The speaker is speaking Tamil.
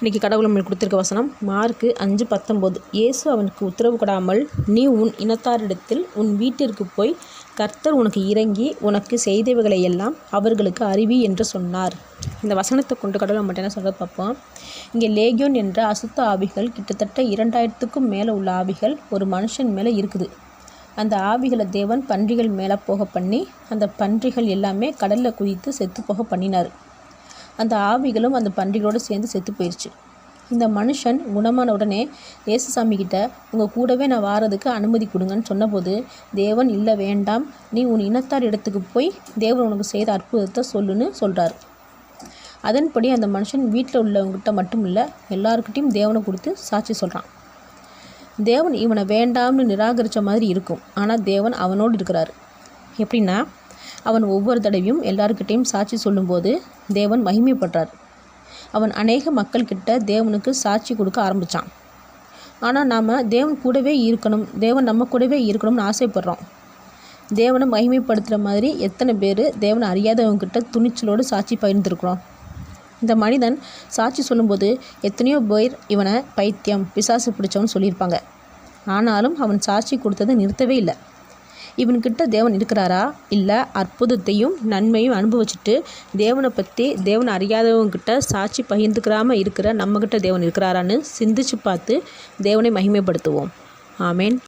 இன்றைக்கி கடவுள் நம்மளுக்கு கொடுத்துருக்க வசனம் மார்க்கு 5:19. இயேசு அவனுக்கு உத்தரவு கொடாமல், நீ உன் இனத்தாரிடத்தில் உன் வீட்டிற்கு போய் கர்த்தர் உனக்கு இறங்கி உனக்கு செய்தவைகளை எல்லாம் அவர்களுக்கு அறிவி என்று சொன்னார். இந்த வசனத்தை கொண்டு கடவுள் நம்மகிட்ட என்ன சொல்ல பார்ப்போம். இங்கே லேகியோன் என்ற அசுத்த ஆவிகள் கிட்டத்தட்ட 2000க்கும் மேலே உள்ள ஆவிகள் ஒரு மனுஷன் மேலே இருக்குது. அந்த ஆவிகளை தேவன் பன்றிகள் மேலே போக பண்ணி அந்த பன்றிகள் எல்லாமே கடலில் குதித்து செத்து போக பண்ணினார். அந்த ஆவிகளும் அந்த பன்றிகளோடு சேர்ந்து செத்து போயிடுச்சு. இந்த மனுஷன் குணமான உடனே இயேசுசாமி கிட்ட உங்கள் கூடவே நான் வாரதுக்கு அனுமதி கொடுங்கன்னு சொன்னபோது தேவன் இல்லை வேண்டாம், நீ உன் இனத்தார் இடத்துக்கு போய் தேவன் உனக்கு செய்த அற்புதத்தை சொல்லுன்னு சொல்கிறார். அதன்படி அந்த மனுஷன் வீட்டில் உள்ளவங்ககிட்ட மட்டும் இல்லை எல்லாருக்கிட்டையும் தேவனை கொடுத்து சாட்சி சொல்கிறான். தேவன் இவனை வேண்டாம்னு நிராகரித்த மாதிரி இருக்கும், ஆனால் தேவன் அவனோடு இருக்கிறார். எப்படின்னா அவன் ஒவ்வொரு தடவையும் எல்லாருக்கிட்டையும் சாட்சி சொல்லும்போது தேவன் மகிமைப்படுறார். அவன் அநேக மக்கள்கிட்ட தேவனுக்கு சாட்சி கொடுக்க ஆரம்பித்தான். ஆனால் நாம் தேவன் கூடவே இருக்கணும், தேவன் நம்ம கூடவே இருக்கணும்னு ஆசைப்படுறோம். தேவனை மகிமைப்படுத்துகிற மாதிரி எத்தனை பேர் தேவனை அறியாதவங்ககிட்ட துணிச்சலோடு சாட்சி பகிர்ந்துருக்குறோம். இந்த மனிதன் சாட்சி சொல்லும்போது எத்தனையோ பேர் இவனை பைத்தியம் பிசாசு பிடிச்சவன்னு சொல்லியிருப்பாங்க. ஆனாலும் அவன் சாட்சி கொடுத்ததை நிறுத்தவே இல்லை. இவன்கிட்ட தேவன் இருக்கிறாரா, இல்லை அற்புதத்தையும் நன்மையும் அனுபவிச்சுட்டு தேவனை பற்றி தேவனை அறியாதவங்ககிட்ட சாட்சி பகிர்ந்துக்கிறாமல் இருக்கிற நம்மக்கிட்ட தேவன் இருக்கிறாரான்னு சிந்திச்சு பார்த்து தேவனை மகிமைப்படுத்துவோம். ஆமேன்.